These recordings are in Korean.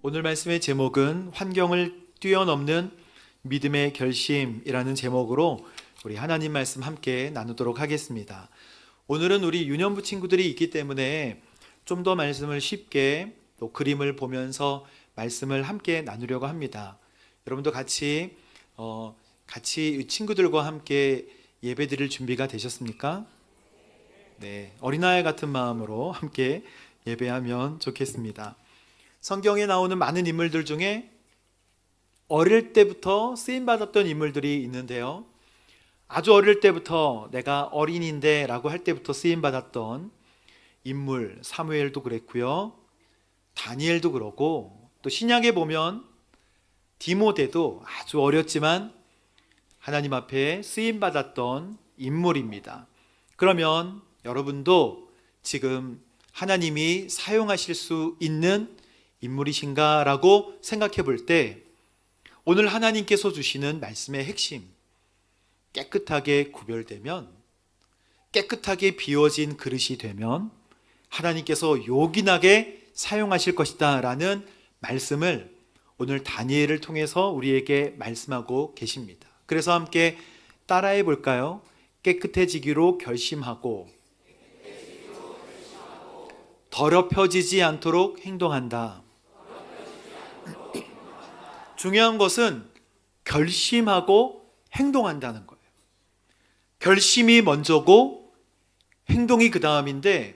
오늘 말씀의 제목은 환경을 뛰어넘는 믿음의 결심이라는 제목으로 우리 하나님 말씀 함께 나누도록 하겠습니다. 오늘은 우리 유년부 친구들이 있기 때문에 좀 더 말씀을 쉽게 또 그림을 보면서 말씀을 함께 나누려고 합니다. 여러분도 같이 친구들과 함께 예배드릴 준비가 되셨습니까? 네, 어린아이 같은 마음으로 함께 예배하면 좋겠습니다. 성경에 나오는 많은 인물들 중에 어릴 때부터 쓰임받았던 인물들이 있는데요, 아주 어릴 때부터 내가 어린인데 라고 할 때부터 쓰임받았던 인물, 사무엘도 그랬고요, 다니엘도 그러고, 또 신약에 보면 디모데도 아주 어렸지만 하나님 앞에 쓰임받았던 인물입니다. 그러면 여러분도 지금 하나님이 사용하실 수 있는 인물이신가 라고 생각해 볼 때, 오늘 하나님께서 주시는 말씀의 핵심, 깨끗하게 구별되면, 깨끗하게 비워진 그릇이 되면 하나님께서 요긴하게 사용하실 것이다 라는 말씀을 오늘 다니엘을 통해서 우리에게 말씀하고 계십니다. 그래서 함께 따라해 볼까요? 깨끗해지기로 결심하고 더럽혀지지 않도록 행동한다. 중요한 것은 결심하고 행동한다는 거예요. 결심이 먼저고 행동이 그 다음인데,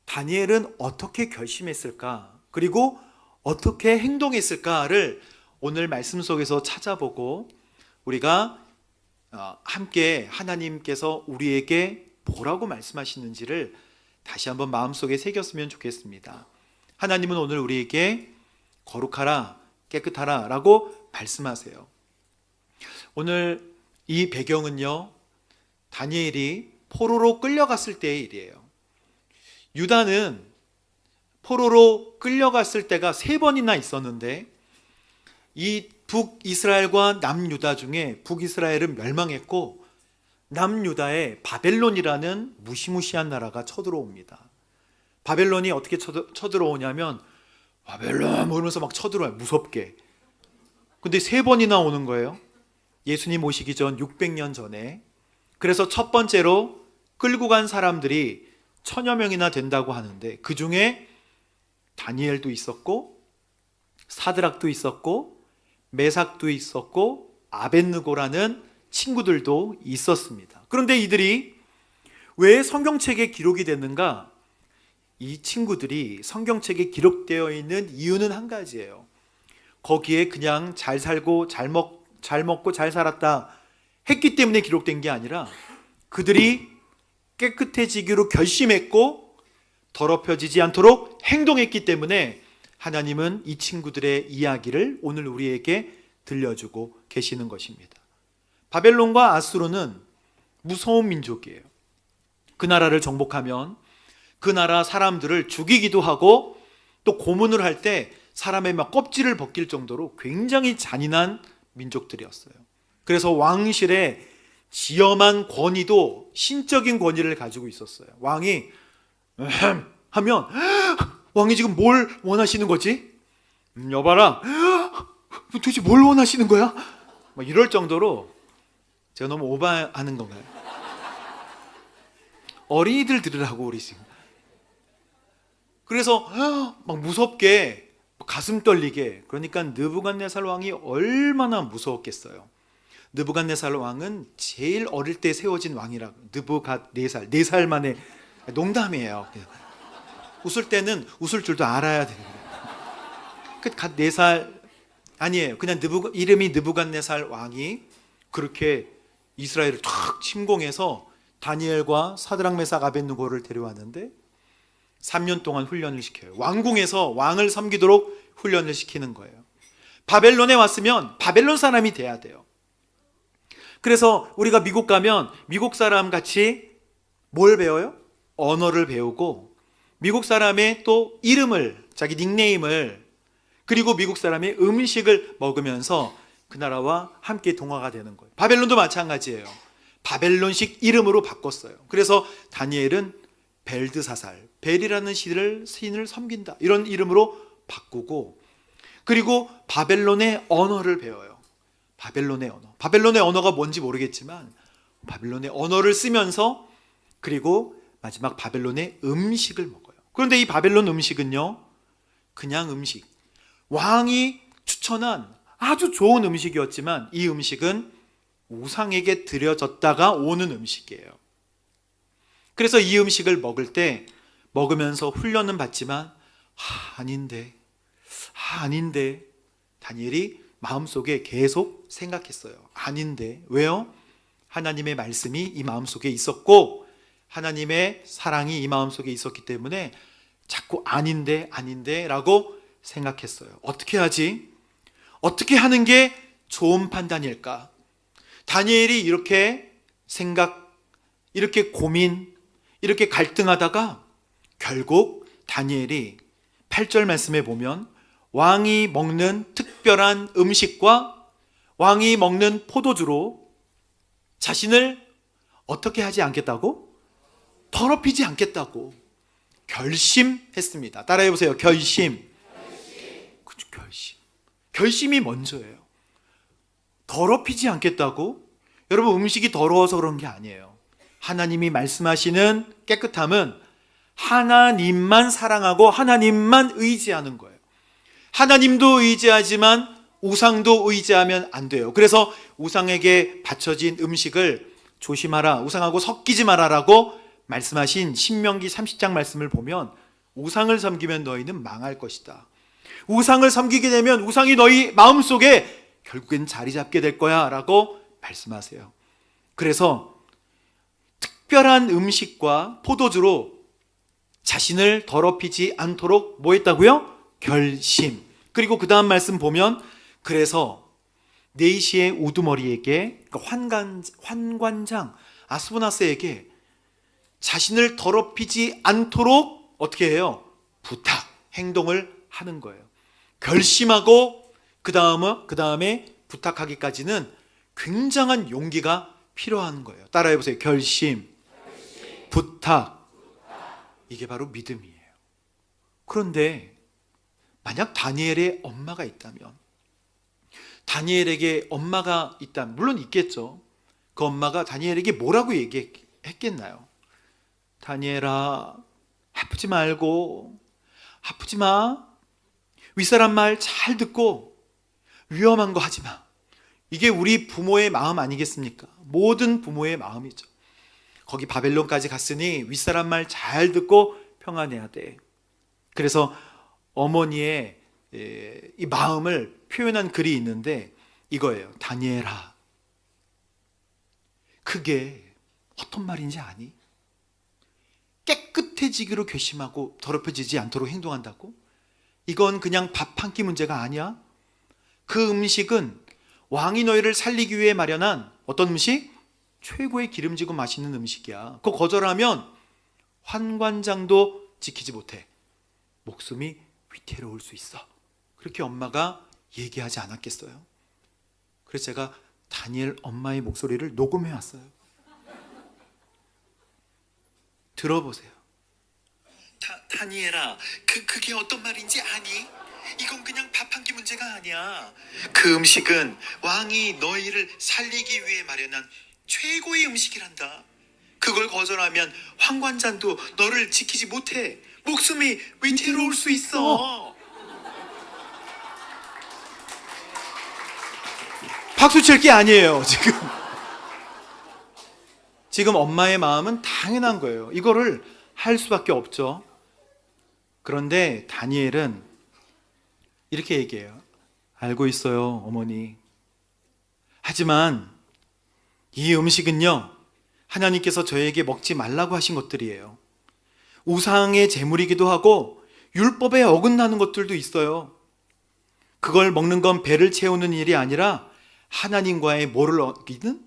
다니엘은 어떻게 결심했을까, 그리고 어떻게 행동했을까를 오늘 말씀 속에서 찾아보고 우리가 함께 하나님께서 우리에게 뭐라고 말씀하시는지를 다시 한번 마음속에 새겼으면 좋겠습니다. 하나님은 오늘 우리에게 거룩하라, 깨끗하라 라고 말씀하세요. 오늘 이 배경은요, 다니엘이 포로로 끌려갔을 때의 일이에요. 유다는 포로로 끌려갔을 때가 3번이나 있었는데, 이 북이스라엘과 남유다 중에 북이스라엘은 멸망했고 남유다에 바벨론이라는 무시무시한 나라가 쳐들어옵니다. 바벨론이 어떻게 쳐들어오냐면, 바벨론 모르면서 막 쳐들어와요, 무섭게. 근데 3번이나 오는 거예요. 예수님 오시기 전 600년 전에. 그래서 첫 번째로 끌고 간 사람들이 1000여 명이나 된다고 하는데, 그 중에 다니엘도 있었고 사드락도 있었고 메삭도 있었고 아벳느고라는 친구들도 있었습니다. 그런데 이들이 왜 성경책에 기록이 됐는가? 이 친구들이 성경책에 기록되어 있는 이유는 한 가지예요. 거기에 그냥 잘 살고 잘 먹고 잘 살았다 했기 때문에 기록된 게 아니라, 그들이 깨끗해지기로 결심했고 더럽혀지지 않도록 행동했기 때문에 하나님은 이 친구들의 이야기를 오늘 우리에게 들려주고 계시는 것입니다. 바벨론과 아수르는 무서운 민족이에요. 그 나라를 정복하면 그 나라 사람들을 죽이기도 하고, 또 고문을 할 때 사람의 막 껍질을 벗길 정도로 굉장히 잔인한 민족들이었어요. 그래서 왕실에 지엄한 권위도 신적인 권위를 가지고 있었어요. 왕이 하면 왕이 지금 뭘 원하시는 거지? 여봐라, 도대체 뭘 원하시는 거야? 막 이럴 정도로, 제가 너무 오버하는 건가요? 어린이들 들으라고 우리 지금. 그래서 막 무섭게, 가슴 떨리게. 그러니까 느부갓네살 왕이 얼마나 무서웠겠어요. 느부갓네살 왕은 제일 어릴 때 세워진 왕이라고. 느부갓네살, 4살 만에. 농담이에요. 웃을 때는 웃을 줄도 알아야 되는 거예요. 4살 아니에요. 그냥 이름이 느부갓네살 왕이 그렇게 이스라엘을 탁 침공해서 다니엘과 사드락 메삭 아벳느고를 데려왔는데 3년 동안 훈련을 시켜요. 왕궁에서 왕을 섬기도록 훈련을 시키는 거예요. 바벨론에 왔으면 바벨론 사람이 돼야 돼요. 그래서 우리가 미국 가면 미국 사람 같이 뭘 배워요? 언어를 배우고, 미국 사람의 또 이름을, 자기 닉네임을, 그리고 미국 사람의 음식을 먹으면서 그 나라와 함께 동화가 되는 거예요. 바벨론도 마찬가지예요. 바벨론식 이름으로 바꿨어요. 그래서 다니엘은 벨드사살, 벨이라는 신을 섬긴다, 이런 이름으로 바꾸고, 그리고 바벨론의 언어를 배워요. 바벨론의 언어. 바벨론의 언어가 뭔지 모르겠지만 바벨론의 언어를 쓰면서 그리고 마지막 바벨론의 음식을 먹어요. 그런데 이 바벨론 음식은요, 그냥 음식, 왕이 추천한 아주 좋은 음식이었지만 이 음식은 우상에게 드려졌다가 오는 음식이에요. 그래서 이 음식을 먹을 때 먹으면서 훈련은 받지만 아닌데 다니엘이 마음속에 계속 생각했어요. 아닌데. 왜요? 하나님의 말씀이 이 마음속에 있었고 하나님의 사랑이 이 마음속에 있었기 때문에 자꾸 아닌데 라고 생각했어요. 어떻게 하지? 어떻게 하는 게 좋은 판단일까? 다니엘이 이렇게 생각, 이렇게 고민, 이렇게 갈등하다가 결국 다니엘이 8절 말씀에 보면 왕이 먹는 특별한 음식과 왕이 먹는 포도주로 자신을 어떻게 하지 않겠다고? 더럽히지 않겠다고 결심했습니다. 따라해보세요. 결심. 그렇죠, 결심. 결심이 먼저예요. 더럽히지 않겠다고? 여러분, 음식이 더러워서 그런 게 아니에요. 하나님이 말씀하시는 깨끗함은 하나님만 사랑하고 하나님만 의지하는 거예요. 하나님도 의지하지만 우상도 의지하면 안 돼요. 그래서 우상에게 바쳐진 음식을 조심하라, 우상하고 섞이지 마라라고 말씀하신 신명기 30장 말씀을 보면 우상을 섬기면 너희는 망할 것이다. 우상을 섬기게 되면 우상이 너희 마음속에 결국엔 자리 잡게 될 거야 라고 말씀하세요. 그래서 특별한 음식과 포도주로 자신을 더럽히지 않도록 뭐 했다고요? 결심. 그리고 그 다음 말씀 보면 그래서 네이시의 우두머리에게, 환관장 아스보나스에게 자신을 더럽히지 않도록 어떻게 해요? 부탁, 행동을 하는 거예요. 결심하고 그 다음에 부탁하기까지는 굉장한 용기가 필요한 거예요. 따라해보세요. 결심, 부탁. 이게 바로 믿음이에요. 그런데 만약 다니엘의 엄마가 있다면, 다니엘에게 엄마가 있다면, 물론 있겠죠. 그 엄마가 다니엘에게 뭐라고 얘기했겠나요? 다니엘아, 아프지 말고, 아프지 마. 윗사람 말 잘 듣고 위험한 거 하지 마. 이게 우리 부모의 마음 아니겠습니까? 모든 부모의 마음이죠. 거기 바벨론까지 갔으니 윗사람 말 잘 듣고 평안해야 돼. 그래서 어머니의 이 마음을 표현한 글이 있는데 이거예요. 다니엘아, 그게 어떤 말인지 아니? 깨끗해지기로 결심하고 더럽혀지지 않도록 행동한다고? 이건 그냥 밥 한 끼 문제가 아니야. 그 음식은 왕이 너희를 살리기 위해 마련한 어떤 음식? 최고의 기름지고 맛있는 음식이야. 그거 거절하면 환관장도 지키지 못해. 목숨이 위태로울 수 있어. 그렇게 엄마가 얘기하지 않았겠어요? 그래서 제가 다니엘 엄마의 목소리를 녹음해 왔어요. 들어보세요. 다니엘아, 그게 어떤 말인지 아니? 이건 그냥 밥 한 끼 문제가 아니야. 그 음식은 왕이 너희를 살리기 위해 마련한 최고의 음식이란다. 그걸 거절하면 황관장도 너를 지키지 못해. 목숨이 위태로울 수 있어. 박수 칠 게 아니에요. 지금 엄마의 마음은 당연한 거예요. 이거를 할 수밖에 없죠. 그런데 다니엘은 이렇게 얘기해요. 알고 있어요, 어머니. 하지만 이 음식은요, 하나님께서 저에게 먹지 말라고 하신 것들이에요. 우상의 제물이기도 하고 율법에 어긋나는 것들도 있어요. 그걸 먹는 건 배를 채우는 일이 아니라 하나님과의 뭐를 어기는?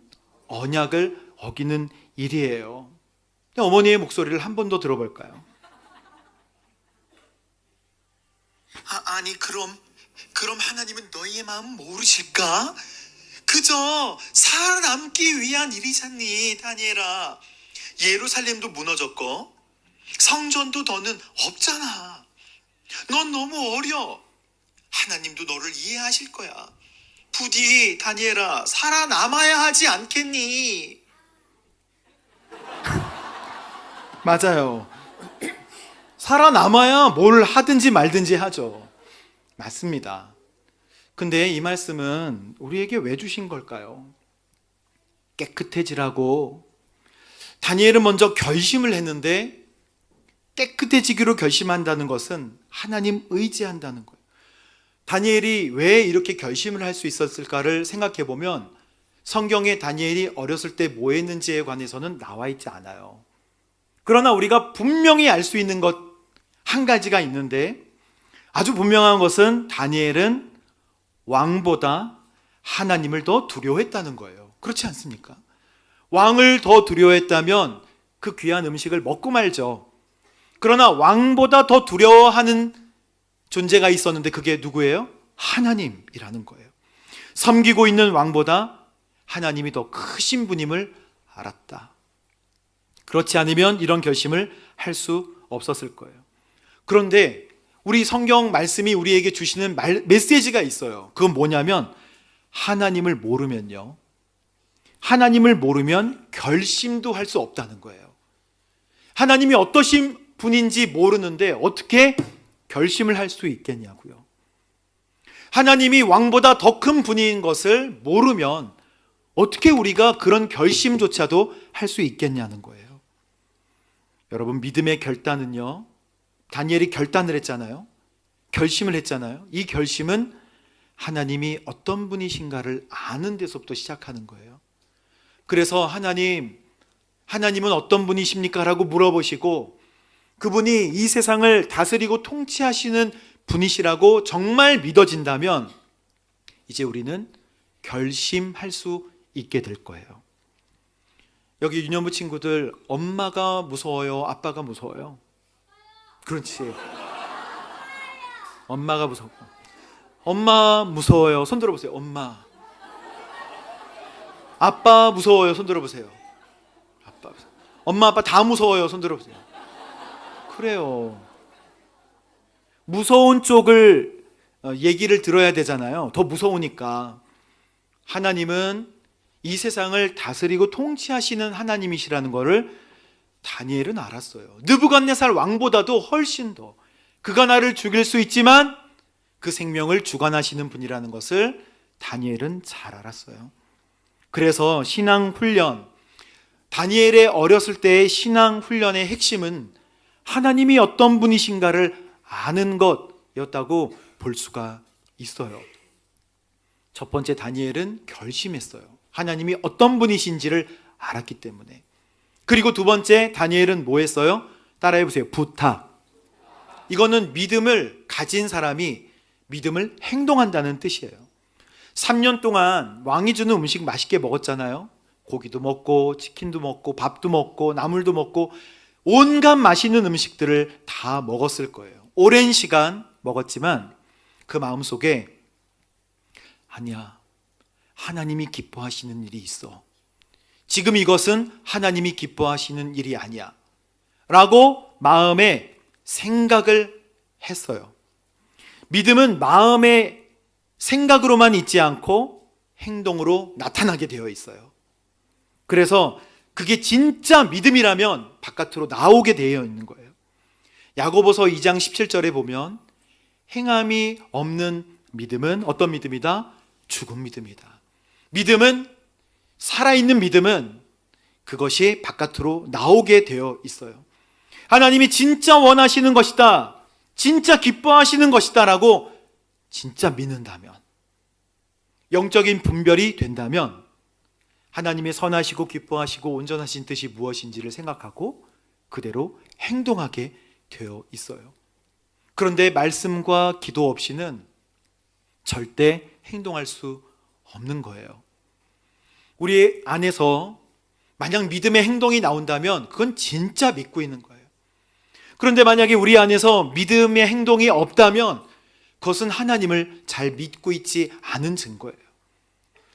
언약을 어기는 일이에요. 어머니의 목소리를 한 번 더 들어볼까요? 아니 그럼 하나님은 너희의 마음 모르실까? 그저 살아남기 위한 일이잖니, 다니엘아. 예루살렘도 무너졌고 성전도 더는 없잖아. 넌 너무 어려. 하나님도 하나님도 너를 이해하실 거야. 부디 다니엘아, 살아남아야 하지 않겠니? 맞아요. 살아남아야 뭘 하든지 말든지 하죠. 맞습니다. 근데 이 말씀은 우리에게 왜 주신 걸까요? 깨끗해지라고. 다니엘은 먼저 결심을 했는데 깨끗해지기로 결심한다는 것은 하나님 의지한다는 거예요. 다니엘이 왜 이렇게 결심을 할 수 있었을까를 생각해 보면 성경에 다니엘이 어렸을 때 뭐 했는지에 관해서는 나와 있지 않아요. 그러나 우리가 분명히 알 수 있는 것 한 가지가 있는데, 아주 분명한 것은 다니엘은 왕보다 하나님을 더 두려워했다는 거예요. 그렇지 않습니까? 왕을 더 두려워했다면 그 귀한 음식을 먹고 말죠. 그러나 왕보다 더 두려워하는 존재가 있었는데 그게 누구예요? 하나님이라는 거예요. 섬기고 있는 왕보다 하나님이 더 크신 분임을 알았다. 그렇지 않으면 이런 결심을 할 수 없었을 거예요. 그런데 우리 성경 말씀이 우리에게 주시는 메시지가 있어요. 그건 뭐냐면, 하나님을 모르면요, 하나님을 모르면 결심도 할 수 없다는 거예요. 하나님이 어떠신 분인지 모르는데 어떻게 결심을 할 수 있겠냐고요. 하나님이 왕보다 더 큰 분인 것을 모르면 어떻게 우리가 그런 결심조차도 할 수 있겠냐는 거예요. 여러분, 믿음의 결단은요, 다니엘이 결단을 했잖아요. 결심을 했잖아요. 이 결심은 하나님이 어떤 분이신가를 아는 데서부터 시작하는 거예요. 그래서 하나님은 어떤 분이십니까? 라고 물어보시고, 그분이 이 세상을 다스리고 통치하시는 분이시라고 정말 믿어진다면 이제 우리는 결심할 수 있게 될 거예요. 여기 유년부 친구들, 엄마가 무서워요? 아빠가 무서워요? 그렇지. 엄마가 무서워. 엄마 무서워요? 손 들어보세요. 엄마. 아빠 무서워요? 손 들어보세요. 아빠. 엄마 아빠 다 무서워요? 손 들어보세요. 그래요. 무서운 쪽을 얘기를 들어야 되잖아요. 더 무서우니까. 하나님은 이 세상을 다스리고 통치하시는 하나님이시라는 것을 다니엘은 알았어요. 느부갓네살 왕보다도 훨씬 더, 그가 나를 죽일 수 있지만 그 생명을 주관하시는 분이라는 것을 다니엘은 잘 알았어요. 그래서 신앙 훈련, 다니엘의 어렸을 때의 신앙 훈련의 핵심은 하나님이 어떤 분이신가를 아는 것이었다고 볼 수가 있어요. 첫 번째, 다니엘은 결심했어요. 하나님이 어떤 분이신지를 알았기 때문에. 그리고 두 번째, 다니엘은 뭐 했어요? 따라해 보세요. 부탁. 이거는 믿음을 가진 사람이 믿음을 행동한다는 뜻이에요. 3년 동안 왕이 주는 음식 맛있게 먹었잖아요. 고기도 먹고 치킨도 먹고 밥도 먹고 나물도 먹고 온갖 맛있는 음식들을 다 먹었을 거예요. 오랜 시간 먹었지만 그 마음속에, 아니야, 하나님이 기뻐하시는 일이 있어. 지금 이것은 하나님이 기뻐하시는 일이 아니야 라고 마음에 생각을 했어요. 믿음은 마음의 생각으로만 있지 않고 행동으로 나타나게 되어 있어요. 그래서 그게 진짜 믿음이라면 바깥으로 나오게 되어 있는 거예요. 야고보서 2장 17절에 보면, 행함이 없는 믿음은 어떤 믿음이다? 죽은 믿음이다. 믿음은, 살아있는 믿음은 그것이 바깥으로 나오게 되어 있어요. 하나님이 진짜 원하시는 것이다, 진짜 기뻐하시는 것이다 라고 진짜 믿는다면, 영적인 분별이 된다면 하나님의 선하시고 기뻐하시고 온전하신 뜻이 무엇인지를 생각하고 그대로 행동하게 되어 있어요. 그런데 말씀과 기도 없이는 절대 행동할 수 없는 거예요. 우리 안에서 만약 믿음의 행동이 나온다면 그건 진짜 믿고 있는 거예요. 그런데 만약에 우리 안에서 믿음의 행동이 없다면 그것은 하나님을 잘 믿고 있지 않은 증거예요.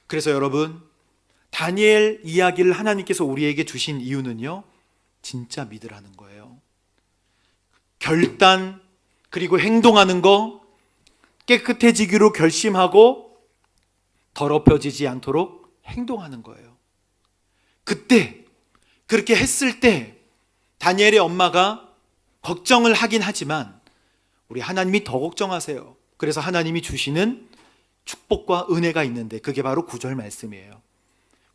그래서 여러분, 다니엘 이야기를 하나님께서 우리에게 주신 이유는요, 진짜 믿으라는 거예요. 결단, 그리고 행동하는 거, 깨끗해지기로 결심하고 더럽혀지지 않도록 행동하는 거예요. 그때 그렇게 했을 때 다니엘의 엄마가 걱정을 하긴 하지만 우리 하나님이 더 걱정하세요. 그래서 하나님이 주시는 축복과 은혜가 있는데 그게 바로 9절 말씀이에요.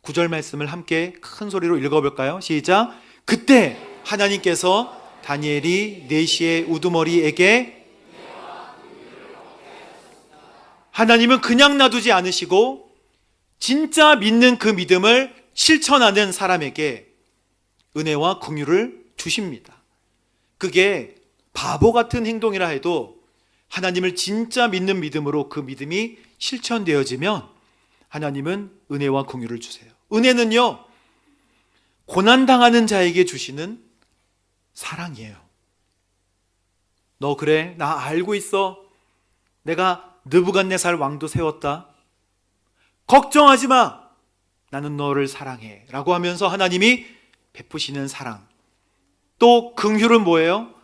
9절 말씀을 함께 큰 소리로 읽어볼까요? 시작. 그때 하나님께서 다니엘이 4시의 우두머리에게, 하나님은 그냥 놔두지 않으시고 진짜 믿는 그 믿음을 실천하는 사람에게 은혜와 긍휼을 주십니다. 그게 바보 같은 행동이라 해도 하나님을 진짜 믿는 믿음으로 그 믿음이 실천되어지면 하나님은 은혜와 긍휼을 주세요. 은혜는요, 고난당하는 자에게 주시는 사랑이에요. 너 그래, 나 알고 있어. 내가 느부갓네살 왕도 세웠다. 걱정하지 마. 나는 너를 사랑해. 라고 하면서 하나님이 베푸시는 사랑. 또 긍휼은 뭐예요?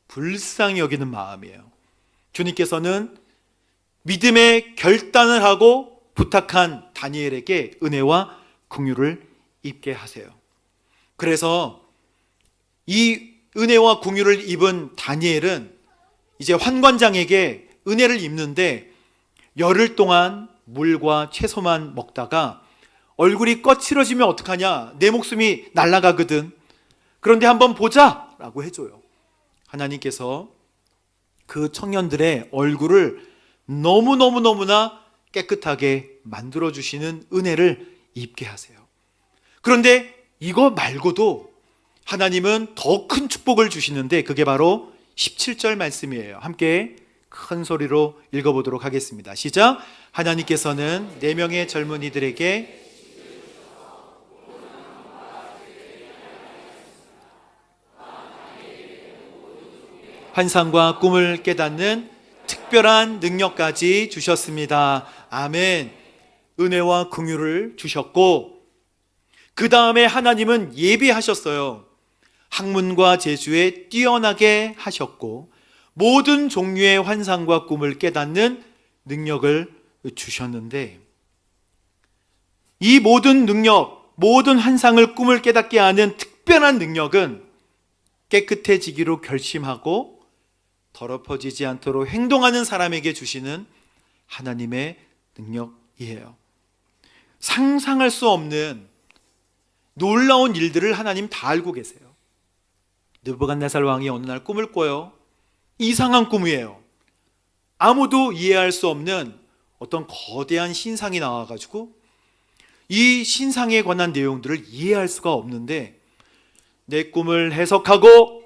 불쌍히 여기는 마음이에요. 주님께서는 믿음의 결단을 하고 부탁한 다니엘에게 은혜와 긍휼을 입게 하세요. 그래서 이 은혜와 긍휼을 입은 다니엘은 이제 환관장에게 은혜를 입는데 열흘 동안 물과 채소만 먹다가 얼굴이 거칠어지면 어떡하냐, 내 목숨이 날아가거든. 그런데 한번 보자 라고 해줘요. 하나님께서 그 청년들의 얼굴을 너무나 깨끗하게 만들어주시는 은혜를 입게 하세요. 그런데 이거 말고도 하나님은 더 큰 축복을 주시는데 그게 바로 17절 말씀이에요. 함께 큰 소리로 읽어보도록 하겠습니다. 시작. 하나님께서는 4명의 젊은이들에게 환상과 꿈을 깨닫는 특별한 능력까지 주셨습니다. 아멘. 은혜와 긍휼을 주셨고 그 다음에 하나님은 예비하셨어요. 학문과 재주에 뛰어나게 하셨고 모든 종류의 환상과 꿈을 깨닫는 능력을 주셨는데 이 모든 능력, 모든 환상을 꿈을 깨닫게 하는 특별한 능력은 깨끗해지기로 결심하고 더럽혀지지 않도록 행동하는 사람에게 주시는 하나님의 능력이에요. 상상할 수 없는 놀라운 일들을 하나님 다 알고 계세요. 느부갓네살 왕이 어느 날 꿈을 꿔요. 이상한 꿈이에요. 아무도 이해할 수 없는 어떤 거대한 신상이 나와가지고 이 신상에 관한 내용들을 이해할 수가 없는데 내 꿈을 해석하고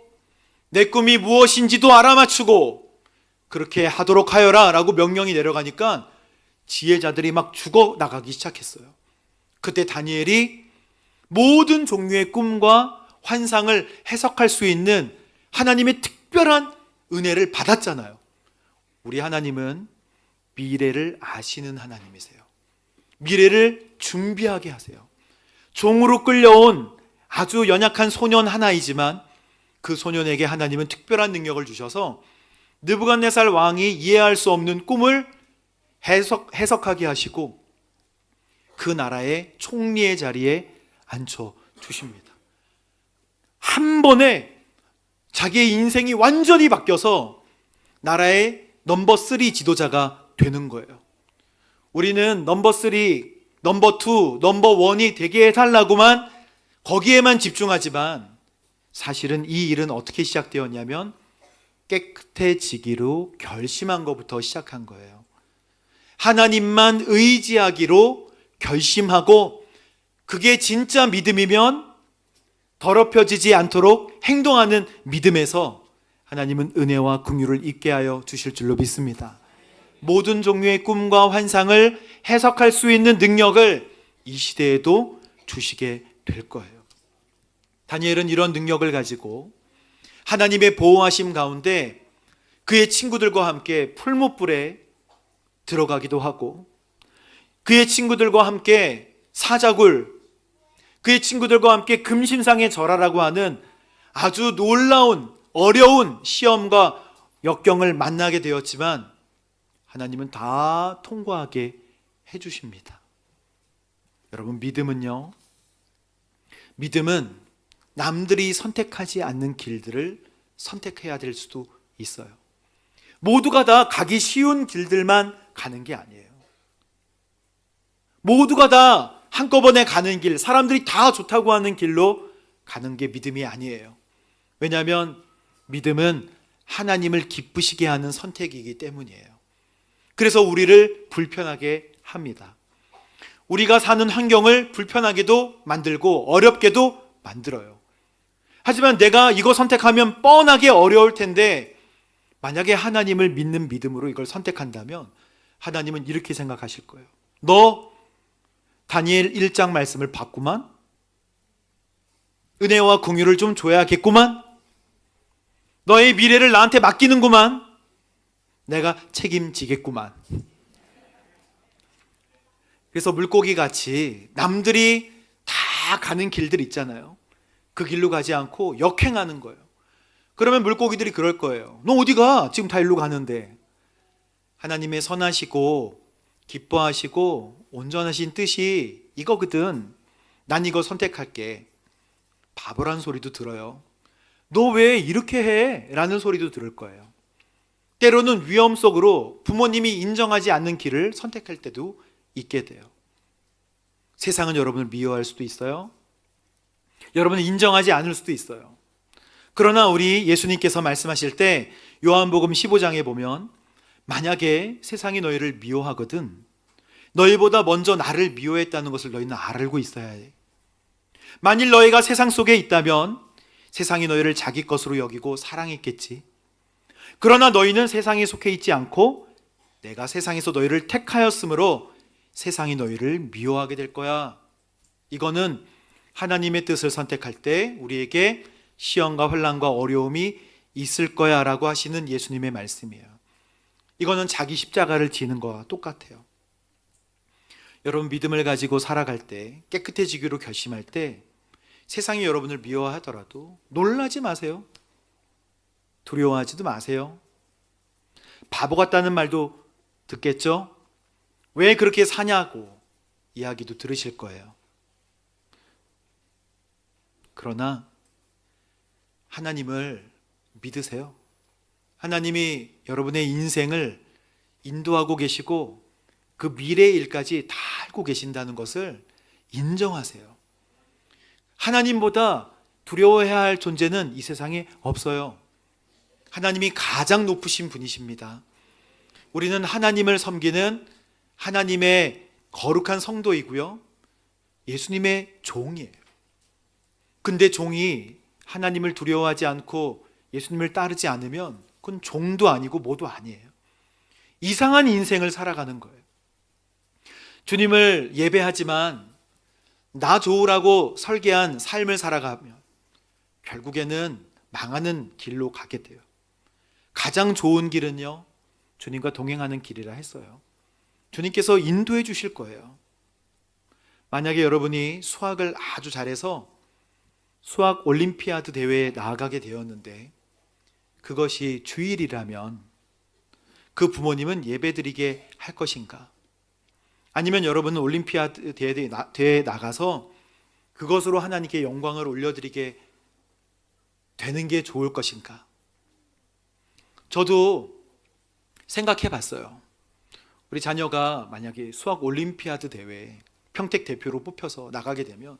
내 꿈이 무엇인지도 알아맞추고 그렇게 하도록 하여라 라고 명령이 내려가니까 지혜자들이 막 죽어나가기 시작했어요. 그때 다니엘이 모든 종류의 꿈과 환상을 해석할 수 있는 하나님의 특별한 은혜를 받았잖아요. 우리 하나님은 미래를 아시는 하나님이세요. 미래를 준비하게 하세요. 종으로 끌려온 아주 연약한 소년 하나이지만 그 소년에게 하나님은 특별한 능력을 주셔서 느부갓네살 왕이 이해할 수 없는 꿈을 해석하게 하시고 그 나라의 총리의 자리에 앉혀주십니다. 한 번에 자기의 인생이 완전히 바뀌어서 나라의 넘버 3 지도자가 되는 거예요. 우리는 넘버 3, 넘버 2, 넘버 1이 되게 해달라고만 거기에만 집중하지만 사실은 이 일은 어떻게 시작되었냐면 깨끗해지기로 결심한 것부터 시작한 거예요. 하나님만 의지하기로 결심하고 그게 진짜 믿음이면 더럽혀지지 않도록 행동하는 믿음에서 하나님은 은혜와 긍휼을 입게 하여 주실 줄로 믿습니다. 모든 종류의 꿈과 환상을 해석할 수 있는 능력을 이 시대에도 주시게 될 거예요. 다니엘은 이런 능력을 가지고 하나님의 보호하심 가운데 그의 친구들과 함께 풀무불에 들어가기도 하고 그의 친구들과 함께 사자굴, 그의 친구들과 함께 금심상에 절하라고 하는 아주 놀라운 어려운 시험과 역경을 만나게 되었지만 하나님은 다 통과하게 해주십니다. 여러분, 믿음은요, 믿음은 남들이 선택하지 않는 길들을 선택해야 될 수도 있어요. 모두가 다 가기 쉬운 길들만 가는 게 아니에요. 모두가 다 한꺼번에 가는 길, 사람들이 다 좋다고 하는 길로 가는 게 믿음이 아니에요. 왜냐하면 믿음은 하나님을 기쁘시게 하는 선택이기 때문이에요. 그래서 우리를 불편하게 합니다. 우리가 사는 환경을 불편하게도 만들고 어렵게도 만들어요. 하지만 내가 이거 선택하면 뻔하게 어려울 텐데, 만약에 하나님을 믿는 믿음으로 이걸 선택한다면 하나님은 이렇게 생각하실 거예요. 너 다니엘 1장 말씀을 봤구만? 은혜와 긍휼을 좀 줘야겠구만? 너의 미래를 나한테 맡기는구만? 내가 책임지겠구만. 그래서 물고기 같이 남들이 다 가는 길들 있잖아요. 그 길로 가지 않고 역행하는 거예요. 그러면 물고기들이 그럴 거예요. 너 어디 가? 지금 다 일로 가는데. 하나님의 선하시고 기뻐하시고 온전하신 뜻이 이거거든. 난 이거 선택할게. 바보란 소리도 들어요. 너 왜 이렇게 해? 라는 소리도 들을 거예요. 때로는 위험 속으로 부모님이 인정하지 않는 길을 선택할 때도 있게 돼요. 세상은 여러분을 미워할 수도 있어요. 여러분을 인정하지 않을 수도 있어요. 그러나 우리 예수님께서 말씀하실 때 요한복음 15장에 보면, 만약에 세상이 너희를 미워하거든 너희보다 먼저 나를 미워했다는 것을 너희는 알고 있어야 해. 만일 너희가 세상 속에 있다면 세상이 너희를 자기 것으로 여기고 사랑했겠지. 그러나 너희는 세상에 속해 있지 않고 내가 세상에서 너희를 택하였으므로 세상이 너희를 미워하게 될 거야. 이거는 하나님의 뜻을 선택할 때 우리에게 시험과 환난과 어려움이 있을 거야 라고 하시는 예수님의 말씀이에요. 이거는 자기 십자가를 지는 거와 똑같아요. 여러분, 믿음을 가지고 살아갈 때, 깨끗해지기로 결심할 때 세상이 여러분을 미워하더라도 놀라지 마세요. 두려워하지도 마세요. 바보 같다는 말도 듣겠죠? 왜 그렇게 사냐고 이야기도 들으실 거예요. 그러나 하나님을 믿으세요. 하나님이 여러분의 인생을 인도하고 계시고 그 미래의 일까지 다 알고 계신다는 것을 인정하세요. 하나님보다 두려워해야 할 존재는 이 세상에 없어요. 하나님이 가장 높으신 분이십니다. 우리는 하나님을 섬기는 하나님의 거룩한 성도이고요, 예수님의 종이에요. 근데 종이 하나님을 두려워하지 않고 예수님을 따르지 않으면 그건 종도 아니고 뭐도 아니에요. 이상한 인생을 살아가는 거예요. 주님을 예배하지만 나 좋으라고 설계한 삶을 살아가면 결국에는 망하는 길로 가게 돼요. 가장 좋은 길은요, 주님과 동행하는 길이라 했어요. 주님께서 인도해 주실 거예요. 만약에 여러분이 수학을 아주 잘해서 수학 올림피아드 대회에 나아가게 되었는데 그것이 주일이라면 그 부모님은 예배드리게 할 것인가? 아니면 여러분은 올림피아드 대회에 나가서 그것으로 하나님께 영광을 올려드리게 되는 게 좋을 것인가? 저도 생각해 봤어요. 우리 자녀가 만약에 수학 올림피아드 대회에 평택 대표로 뽑혀서 나가게 되면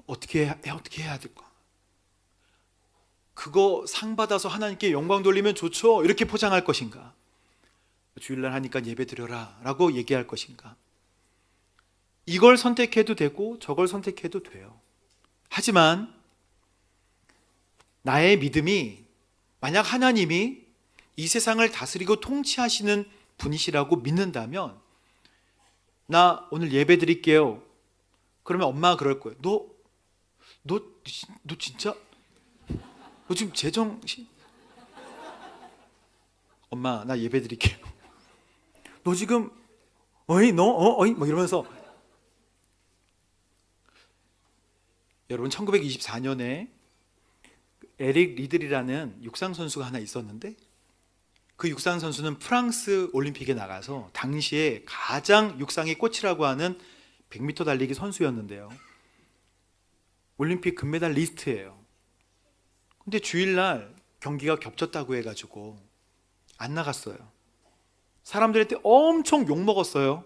어떻게 해야 될까? 그거 상 받아서 하나님께 영광 돌리면 좋죠, 이렇게 포장할 것인가? 주일날 하니까 예배 드려라 라고 얘기할 것인가? 이걸 선택해도 되고 저걸 선택해도 돼요. 하지만 나의 믿음이 만약 하나님이 이 세상을 다스리고 통치하시는 분이시라고 믿는다면, 나 오늘 예배 드릴게요. 그러면 엄마가 그럴 거예요. 너 진짜? 너 지금 제정신? 엄마, 나 예배 드릴게요. 너 지금 어이 뭐 이러면서. 여러분, 1924년에 에릭 리들이라는 육상 선수가 하나 있었는데 그 육상 선수는 프랑스 올림픽에 나가서 당시에 가장 육상의 꽃이라고 하는 100m 달리기 선수였는데요. 올림픽 금메달 리스트예요. 근데 주일날 경기가 겹쳤다고 해가지고 안 나갔어요. 사람들한테 엄청 욕먹었어요.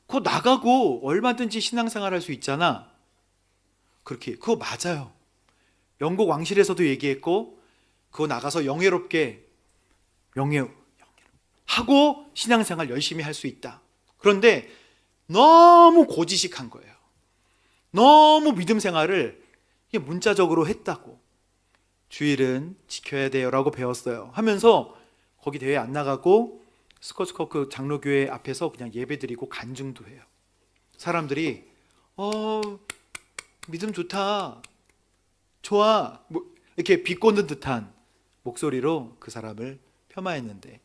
그거 나가고 얼마든지 신앙생활 할 수 있잖아. 그렇게, 그거 맞아요. 영국 왕실에서도 얘기했고, 그거 나가서 영예롭게 하고 신앙생활 열심히 할 수 있다. 그런데 너무 고지식한 거예요. 너무 믿음 생활을 문자적으로 했다고. 주일은 지켜야 돼요 라고 배웠어요 하면서 거기 대회 안 나가고 스코츠커크 장로교회 앞에서 그냥 예배드리고 간증도 해요. 사람들이 믿음 좋다, 좋아, 뭐 이렇게 비꼬는 듯한 목소리로 그 사람을 폄하했는데,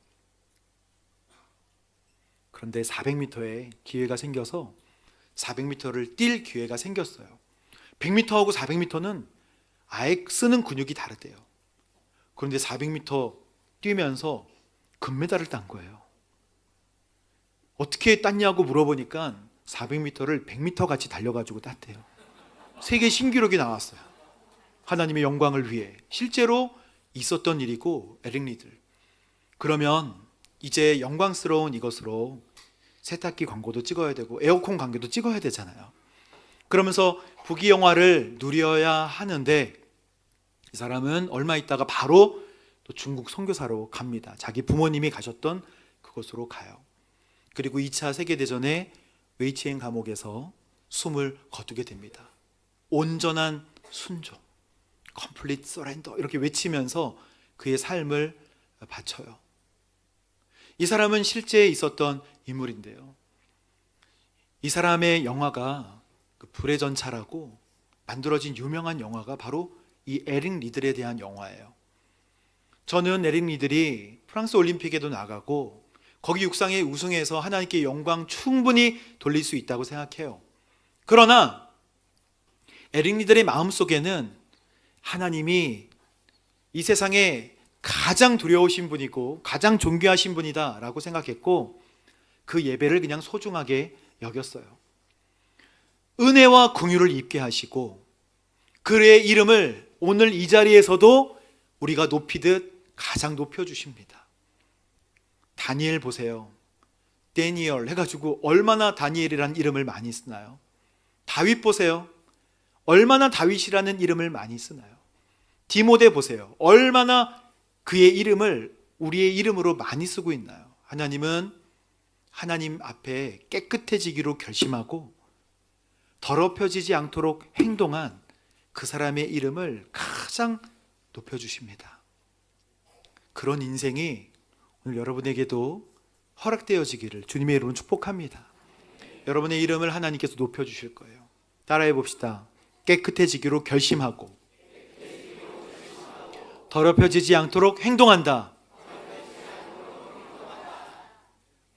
그런데 400m에 기회가 생겨서 400m를 뛸 기회가 생겼어요. 100m하고 400m는 아예 쓰는 근육이 다르대요. 그런데 400m 뛰면서 금메달을 딴 거예요. 어떻게 땄냐고 물어보니까 400m를 100m 같이 달려가지고 땄대요. 세계 신기록이 나왔어요. 하나님의 영광을 위해 실제로 있었던 일이고, 에릭 리들. 그러면 이제 영광스러운 이것으로 세탁기 광고도 찍어야 되고 에어컨 광고도 찍어야 되잖아요. 그러면서 부귀영화를 누려야 하는데, 이 사람은 얼마 있다가 바로 또 중국 선교사로 갑니다. 자기 부모님이 가셨던 그곳으로 가요. 그리고 2차 세계대전에 웨이치행 감옥에서 숨을 거두게 됩니다. 온전한 순종, complete surrender 이렇게 외치면서 그의 삶을 바쳐요. 이 사람은 실제 있었던 인물인데요. 이 사람의 영화가 그 불의 전차라고 만들어진 유명한 영화가 바로 이 에릭 리들에 대한 영화예요. 저는 에릭 리들이 프랑스 올림픽에도 나가고 거기 육상에 우승해서 하나님께 영광 충분히 돌릴 수 있다고 생각해요. 그러나 에릭 리들의 마음속에는 하나님이 이 세상에 가장 두려우신 분이고 가장 존귀하신 분이다 라고 생각했고, 그 예배를 그냥 소중하게 여겼어요. 은혜와 긍휼을 입게 하시고 그의 이름을 오늘 이 자리에서도 우리가 높이듯 가장 높여주십니다. 다니엘 보세요. 데니얼 해가지고 얼마나 다니엘이라는 이름을 많이 쓰나요? 다윗 보세요. 얼마나 다윗이라는 이름을 많이 쓰나요? 디모데 보세요. 얼마나 그의 이름을 우리의 이름으로 많이 쓰고 있나요? 하나님은 하나님 앞에 깨끗해지기로 결심하고 더럽혀지지 않도록 행동한 그 사람의 이름을 가장 높여주십니다. 그런 인생이 오늘 여러분에게도 허락되어지기를 주님의 이름으로 축복합니다. 여러분의 이름을 하나님께서 높여주실 거예요. 따라해 봅시다. 깨끗해지기로 결심하고 더럽혀지지 않도록 행동한다.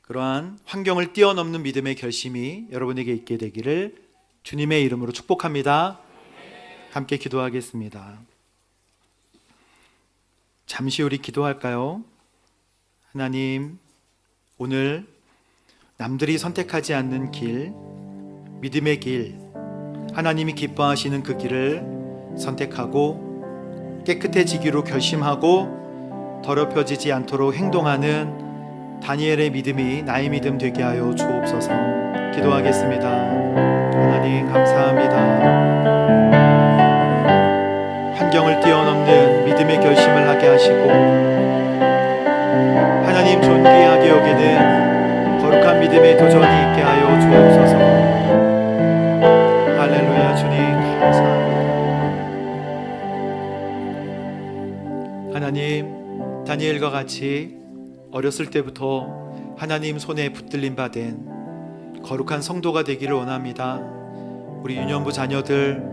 그러한 환경을 뛰어넘는 믿음의 결심이 여러분에게 있게 되기를 주님의 이름으로 축복합니다. 함께 기도하겠습니다. 잠시 우리 기도할까요? 하나님, 오늘 남들이 선택하지 않는 길, 믿음의 길, 하나님이 기뻐하시는 그 길을 선택하고 깨끗해지기로 결심하고 더럽혀지지 않도록 행동하는 다니엘의 믿음이 나의 믿음 되게 하여 주옵소서. 기도하겠습니다. 하나님 감사합니다. 환경을 뛰어넘는 믿음의 결심을 하게 하시고 하나님 존귀하게 여기는 거룩한 믿음의 도전이 있게 하여 주옵소서. 할렐루야. 주님 감사합니다. 하나님, 다니엘과 같이 어렸을 때부터 하나님 손에 붙들림 받은 거룩한 성도가 되기를 원합니다. 우리 유년부 자녀들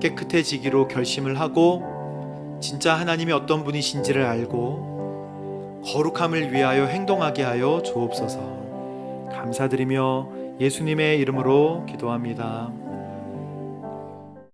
깨끗해지기로 결심을 하고 진짜 하나님이 어떤 분이신지를 알고 거룩함을 위하여 행동하게 하여 주옵소서. 감사드리며 예수님의 이름으로 기도합니다.